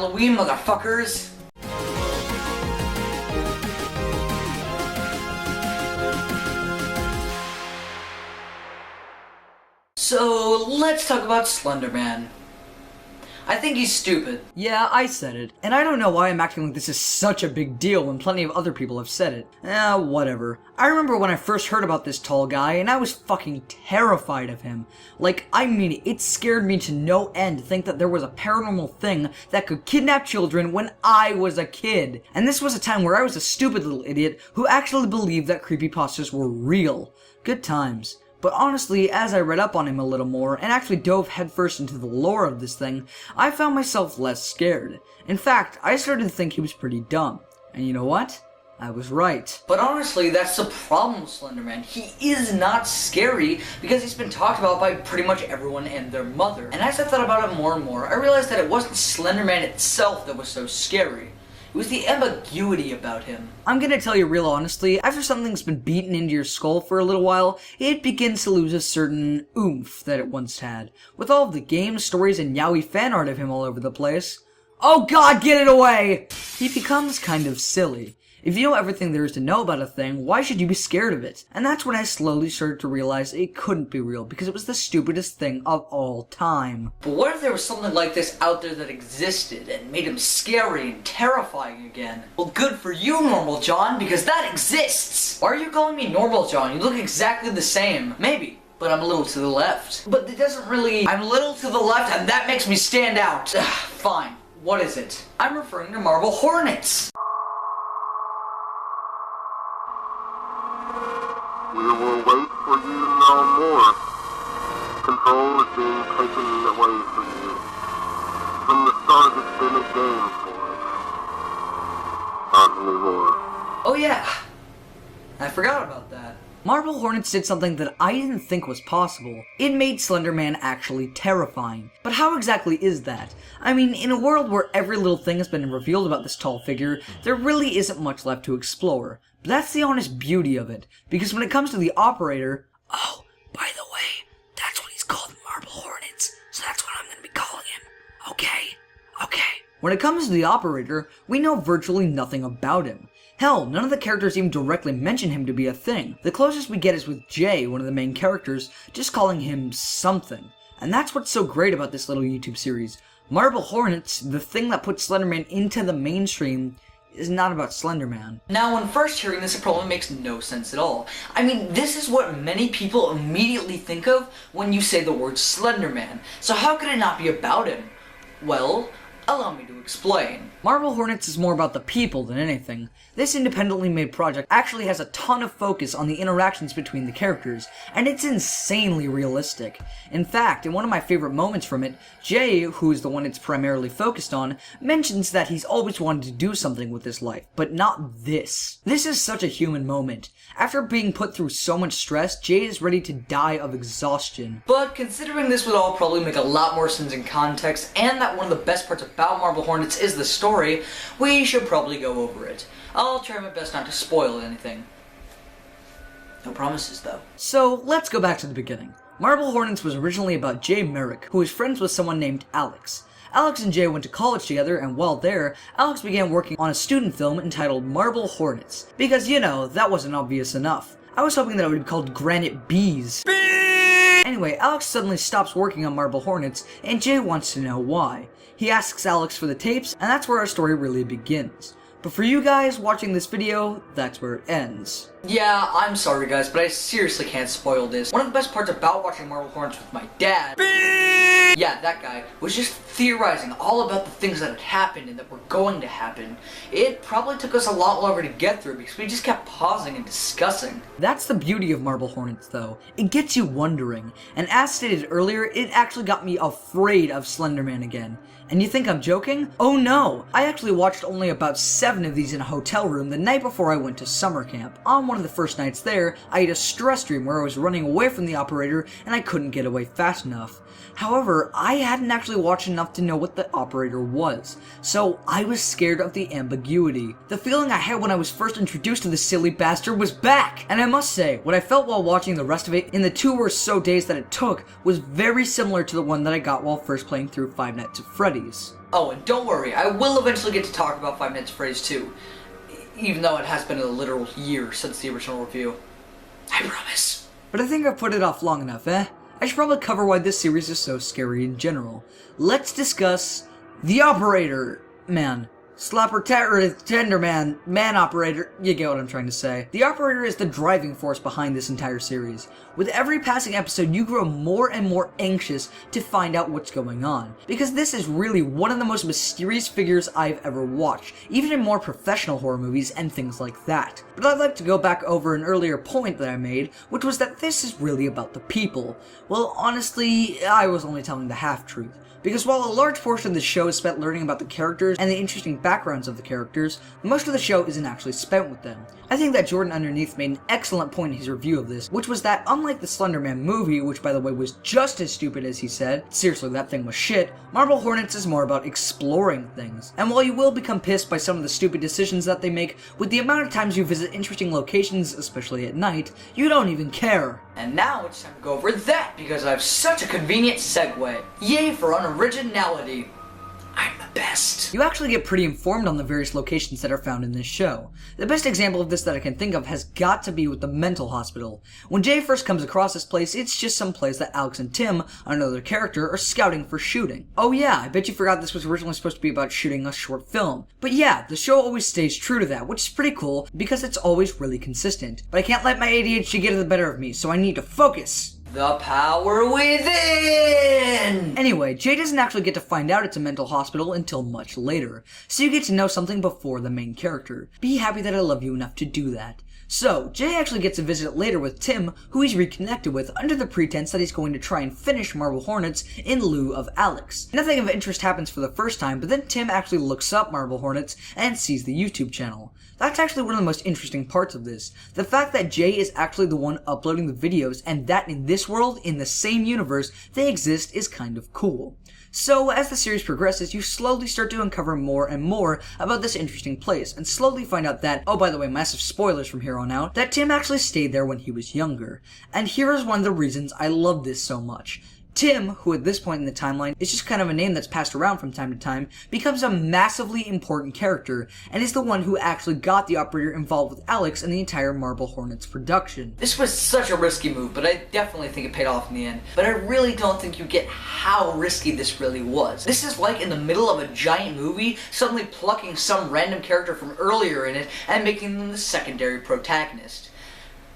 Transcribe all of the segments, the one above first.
Halloween, motherfuckers! So, let's talk about Slender Man. I think he's stupid. Yeah, I said it. And I don't know why I'm acting like this is such a big deal when plenty of other people have said it. Whatever. I remember when I first heard about this tall guy, and I was fucking terrified of him. Like, I mean, it scared me to no end to think that there was a paranormal thing that could kidnap children when I was a kid. And this was a time where I was a stupid little idiot who actually believed that creepypastas were real. Good times. But honestly, as I read up on him a little more, and actually dove headfirst into the lore of this thing, I found myself less scared. In fact, I started to think he was pretty dumb. And you know what? I was right. But honestly, that's the problem with Slender Man. He is not scary because he's been talked about by pretty much everyone and their mother. And as I thought about it more and more, I realized that it wasn't Slender Man itself that was so scary. It was the ambiguity about him. I'm gonna tell you real honestly, after something's been beaten into your skull for a little while, it begins to lose a certain oomph that it once had. With all of the games, stories, and yaoi fan art of him all over the place. Oh god, get it away! He becomes kind of silly. If you know everything there is to know about a thing, why should you be scared of it? And that's when I slowly started to realize it couldn't be real, because it was the stupidest thing of all time. But what if there was something like this out there that existed and made him scary and terrifying again? Well, good for you, Normal John, because that exists! Why are you calling me Normal John? You look exactly the same. Maybe. But I'm a little to the left. But it doesn't really... I'm a little to the left and that makes me stand out. Fine. What is it? I'm referring to Marble Hornets. We will wait for you to know more. Control is being taken away from you. From the start, it's been a game for us. Not anymore. Oh yeah. I forgot about that. Marble Hornets did something that I didn't think was possible. It made Slender Man actually terrifying. But how exactly is that? I mean, in a world where every little thing has been revealed about this tall figure, there really isn't much left to explore. But that's the honest beauty of it, because when it comes to the operator... Oh, by the way, that's what he's called, Marble Hornets, so that's what I'm gonna be calling him. Okay. When it comes to the operator, we know virtually nothing about him. Hell, none of the characters even directly mention him to be a thing. The closest we get is with Jay, one of the main characters, just calling him something. And that's what's so great about this little YouTube series. Marble Hornets, the thing that put Slender Man into the mainstream, is not about Slender Man. Now, when first hearing this, it probably makes no sense at all. I mean, this is what many people immediately think of when you say the word Slender Man. So how could it not be about him? Well, allow me to explain. Marble Hornets is more about the people than anything. This independently made project actually has a ton of focus on the interactions between the characters, and it's insanely realistic. In fact, in one of my favorite moments from it, Jay, who is the one it's primarily focused on, mentions that he's always wanted to do something with his life, but not this. This is such a human moment. After being put through so much stress, Jay is ready to die of exhaustion. But considering this would all probably make a lot more sense in context, and that one of the best parts about Marble Hornets is the story, we should probably go over it. I'll try my best not to spoil anything. No promises, though. So, let's go back to the beginning. Marble Hornets was originally about Jay Merrick, who was friends with someone named Alex. Alex and Jay went to college together, and while there, Alex began working on a student film entitled Marble Hornets. Because, you know, that wasn't obvious enough. I was hoping that it would be called Granite Bees. Anyway, Alex suddenly stops working on Marble Hornets, and Jay wants to know why. He asks Alex for the tapes, and that's where our story really begins. But for you guys watching this video, that's where it ends. Yeah, I'm sorry guys, but I seriously can't spoil this. One of the best parts about watching Marble Hornets with my dad, yeah, that guy, was just theorizing all about the things that had happened and that were going to happen. It probably took us a lot longer to get through because we just kept pausing and discussing. That's the beauty of Marble Hornets though. It gets you wondering, and as stated earlier, it actually got me afraid of Slender Man again. And you think I'm joking? Oh no! I actually watched only about 7 of these in a hotel room the night before I went to summer camp. On one of the first nights there, I had a stress dream where I was running away from the operator and I couldn't get away fast enough. However, However, I hadn't actually watched enough to know what the operator was, so I was scared of the ambiguity. The feeling I had when I was first introduced to this silly bastard was back! And I must say, what I felt while watching the rest of it in the 2 or so days that it took was very similar to the one that I got while first playing through Five Nights at Freddy's. Oh, and don't worry, I will eventually get to talk about Five Nights at Freddy's too, even though it has been a literal year since the original review. I promise. But I think I've put it off long enough, eh? I should probably cover why this series is so scary in general. Let's discuss the Operator Man. Slopertander Man. Man Operator. You get what I'm trying to say. The Operator is the driving force behind this entire series. With every passing episode, you grow more and more anxious to find out what's going on. Because this is really one of the most mysterious figures I've ever watched, even in more professional horror movies and things like that. But I'd like to go back over an earlier point that I made, which was that this is really about the people. Well, honestly, I was only telling the half-truth. Because while a large portion of the show is spent learning about the characters and the interesting backgrounds of the characters, most of the show isn't actually spent with them. I think that Jordan Underneath made an excellent point in his review of this, which was that unlike the Slender Man movie, which by the way was just as stupid as he said, seriously that thing was shit, Marble Hornets is more about exploring things. And while you will become pissed by some of the stupid decisions that they make, with the amount of times you visit interesting locations, especially at night, you don't even care. And now it's time to go over that because I have such a convenient segue. Yay for unoriginality. I'm the best. You actually get pretty informed on the various locations that are found in this show. The best example of this that I can think of has got to be with the mental hospital. When Jay first comes across this place, it's just some place that Alex and Tim, another character, are scouting for shooting. Oh yeah, I bet you forgot this was originally supposed to be about shooting a short film. But yeah, the show always stays true to that, which is pretty cool because it's always really consistent. But I can't let my ADHD get the better of me, so I need to focus. The power within! Anyway, Jay doesn't actually get to find out it's a mental hospital until much later, so you get to know something before the main character. Be happy that I love you enough to do that. So, Jay actually gets a visit later with Tim, who he's reconnected with under the pretense that he's going to try and finish Marble Hornets in lieu of Alex. Nothing of interest happens for the first time, but then Tim actually looks up Marble Hornets and sees the YouTube channel. That's actually one of the most interesting parts of this. The fact that Jay is actually the one uploading the videos, and that in this world, in the same universe, they exist is kind of cool. So, as the series progresses, you slowly start to uncover more and more about this interesting place, and slowly find out that, oh by the way, massive spoilers from here on out, that Tim actually stayed there when he was younger. And here is one of the reasons I love this so much. Tim, who at this point in the timeline is just kind of a name that's passed around from time to time, becomes a massively important character, and is the one who actually got the operator involved with Alex and the entire Marble Hornets production. This was such a risky move, but I definitely think it paid off in the end. But I really don't think you get how risky this really was. This is like in the middle of a giant movie, suddenly plucking some random character from earlier in it and making them the secondary protagonist.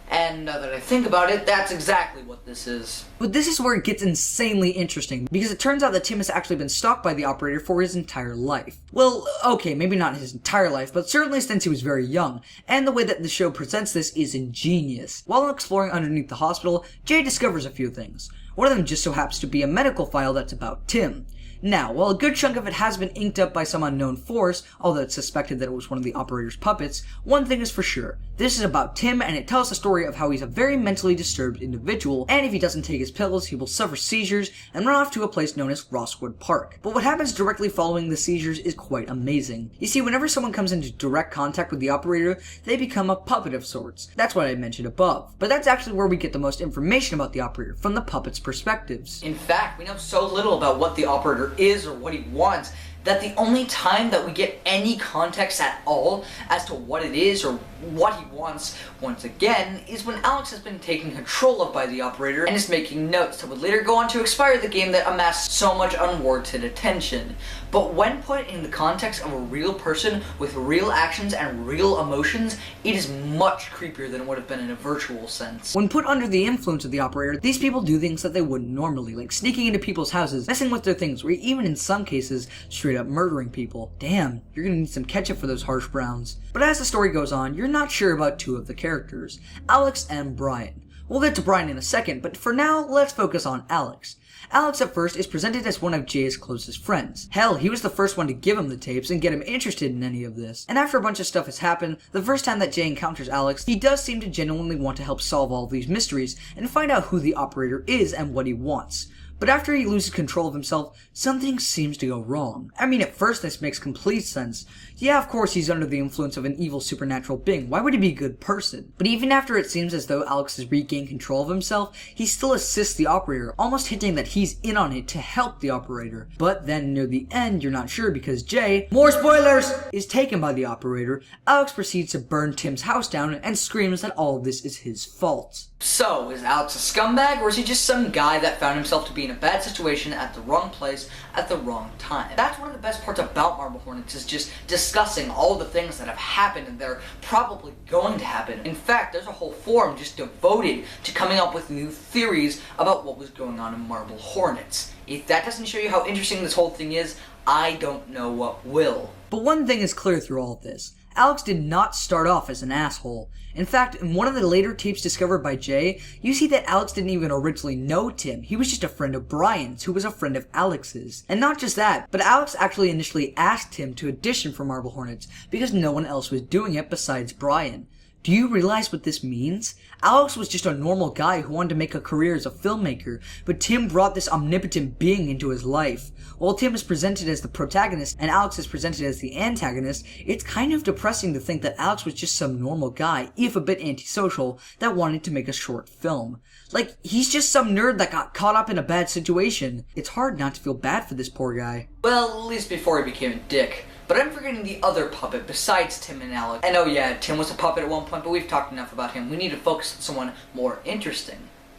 And now that I think about it, that's exactly what this is. But this is where it gets insanely interesting, because it turns out that Tim has actually been stalked by the operator for his entire life. Well, okay, maybe not his entire life, but certainly since he was very young, and the way that the show presents this is ingenious. While exploring underneath the hospital, Jay discovers a few things. One of them just so happens to be a medical file that's about Tim. Now, while a good chunk of it has been inked up by some unknown force, although it's suspected that it was one of the operator's puppets, one thing is for sure. This is about Tim, and it tells the story of how he's a very mentally disturbed individual, and if he doesn't take his pills, he will suffer seizures and run off to a place known as Rosswood Park. But what happens directly following the seizures is quite amazing. You see, whenever someone comes into direct contact with the operator, they become a puppet of sorts. That's what I mentioned above. But that's actually where we get the most information about the operator, from the puppet's perspectives. In fact, we know so little about what the operator is or what he wants, that the only time that we get any context at all as to what it is or what he wants, once again, is when Alex has been taken control of by the operator and is making notes that would later go on to expire the game that amassed so much unwarranted attention. But when put in the context of a real person with real actions and real emotions, it is much creepier than it would have been in a virtual sense. When put under the influence of the operator, these people do things that they wouldn't normally, like sneaking into people's houses, messing with their things, or even in some cases, straight up murdering people. Damn, you're gonna need some ketchup for those harsh browns. But as the story goes on, you're not sure about two of the characters, Alex and Brian. We'll get to Brian in a second, but for now, let's focus on Alex. Alex at first is presented as one of Jay's closest friends. Hell, he was the first one to give him the tapes and get him interested in any of this. And after a bunch of stuff has happened, the first time that Jay encounters Alex, he does seem to genuinely want to help solve all of these mysteries and find out who the operator is and what he wants. But after he loses control of himself, something seems to go wrong. I mean, at first this makes complete sense. Yeah, of course he's under the influence of an evil supernatural being. Why would he be a good person? But even after it seems as though Alex has regained control of himself, he still assists the operator, almost hinting that he's in on it to help the operator. But then near the end, you're not sure because Jay, more spoilers, is taken by the operator. Alex proceeds to burn Tim's house down and screams that all of this is his fault. So, is Alex a scumbag, or is he just some guy that found himself to be in a bad situation at the wrong place at the wrong time? That's one of the best parts about Marble Hornets, is just discussing all the things that have happened and they're probably going to happen. In fact, there's a whole forum just devoted to coming up with new theories about what was going on in Marble Hornets. If that doesn't show you how interesting this whole thing is, I don't know what will. But one thing is clear through all of this. Alex did not start off as an asshole. In fact, in one of the later tapes discovered by Jay, you see that Alex didn't even originally know Tim. He was just a friend of Brian's, who was a friend of Alex's. And not just that, but Alex actually initially asked Tim to audition for Marble Hornets because no one else was doing it besides Brian. Do you realize what this means? Alex was just a normal guy who wanted to make a career as a filmmaker, but Tim brought this omnipotent being into his life. While Tim is presented as the protagonist and Alex is presented as the antagonist, it's kind of depressing to think that Alex was just some normal guy, if a bit antisocial, that wanted to make a short film. Like, he's just some nerd that got caught up in a bad situation. It's hard not to feel bad for this poor guy. Well, at least before he became a dick. But I'm forgetting the other puppet besides Tim and Alex. And oh yeah, Tim was a puppet at one point, but we've talked enough about him. We need to focus on someone more interesting.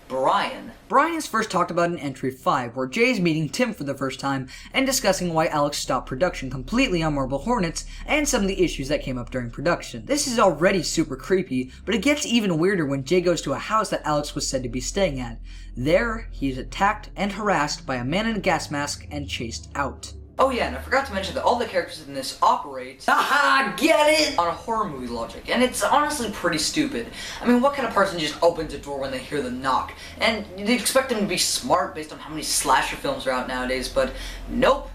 Brian. Brian is first talked about in Entry 5, where Jay is meeting Tim for the first time and discussing why Alex stopped production completely on Marble Hornets and some of the issues that came up during production. This is already super creepy, but it gets even weirder when Jay goes to a house that Alex was said to be staying at. There, he is attacked and harassed by a man in a gas mask and chased out. Oh yeah, and I forgot to mention that all the characters in this operate, haha, get it, on a horror movie logic, and it's honestly pretty stupid. I mean, what kind of person just opens a door when they hear the knock? And you'd expect them to be smart based on how many slasher films are out nowadays, but nope.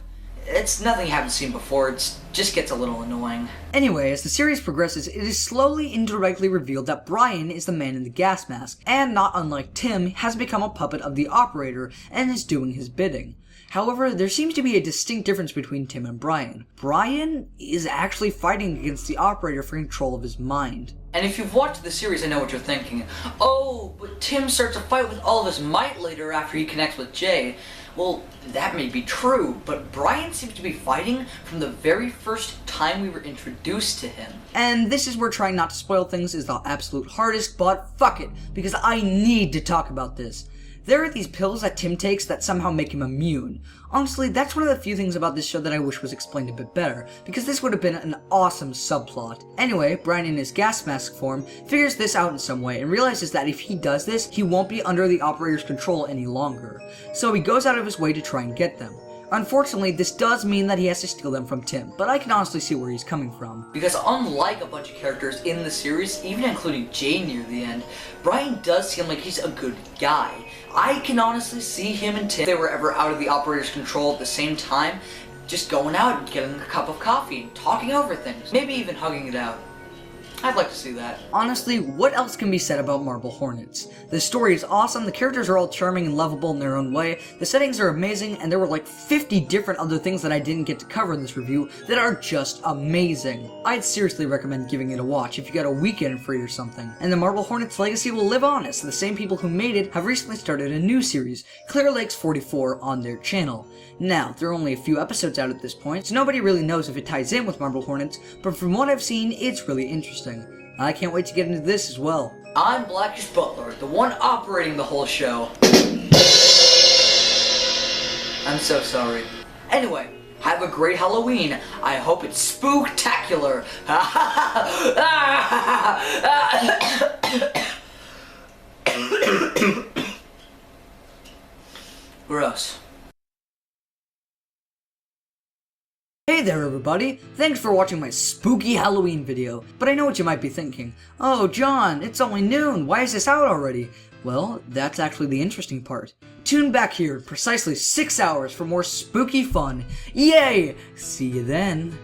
It's nothing you haven't seen before, it just gets a little annoying. Anyway, as the series progresses, it is slowly indirectly revealed that Brian is the man in the gas mask, and not unlike Tim, has become a puppet of the operator and is doing his bidding. However, there seems to be a distinct difference between Tim and Brian. Brian is actually fighting against the operator for control of his mind. And if you've watched the series, I know what you're thinking. Oh, but Tim starts a fight with all of his might later after he connects with Jay. Well, that may be true, but Brian seems to be fighting from the very first time we were introduced to him. And this is where trying not to spoil things is the absolute hardest, but fuck it, because I need to talk about this. There are these pills that Tim takes that somehow make him immune. Honestly, that's one of the few things about this show that I wish was explained a bit better, because this would have been an awesome subplot. Anyway, Brian in his gas mask form figures this out in some way and realizes that if he does this, he won't be under the operator's control any longer. So he goes out of his way to try and get them. Unfortunately, this does mean that he has to steal them from Tim, but I can honestly see where he's coming from. Because unlike a bunch of characters in the series, even including Jay near the end, Brian does seem like he's a good guy. I can honestly see him and Tim, if they were ever out of the operator's control at the same time, just going out and getting a cup of coffee and talking over things. Maybe even hugging it out. I'd like to see that. Honestly, what else can be said about Marble Hornets? The story is awesome, the characters are all charming and lovable in their own way, the settings are amazing, and there were like 50 different other things that I didn't get to cover in this review that are just amazing. I'd seriously recommend giving it a watch if you got a weekend free or something. And the Marble Hornets legacy will live on as the same people who made it have recently started a new series, Clear Lakes 44, on their channel. Now, there are only a few episodes out at this point, so nobody really knows if it ties in with Marble Hornets, but from what I've seen, it's really interesting. I can't wait to get into this as well. I'm Blackish Butler, the one operating the whole show. I'm so sorry. Anyway, have a great Halloween. I hope it's spooktacular. Gross. Hey there everybody, thanks for watching my spooky Halloween video. But I know what you might be thinking. Oh John, it's only noon, why is this out already? Well, that's actually the interesting part. Tune back here in precisely 6 hours for more spooky fun. Yay! See you then.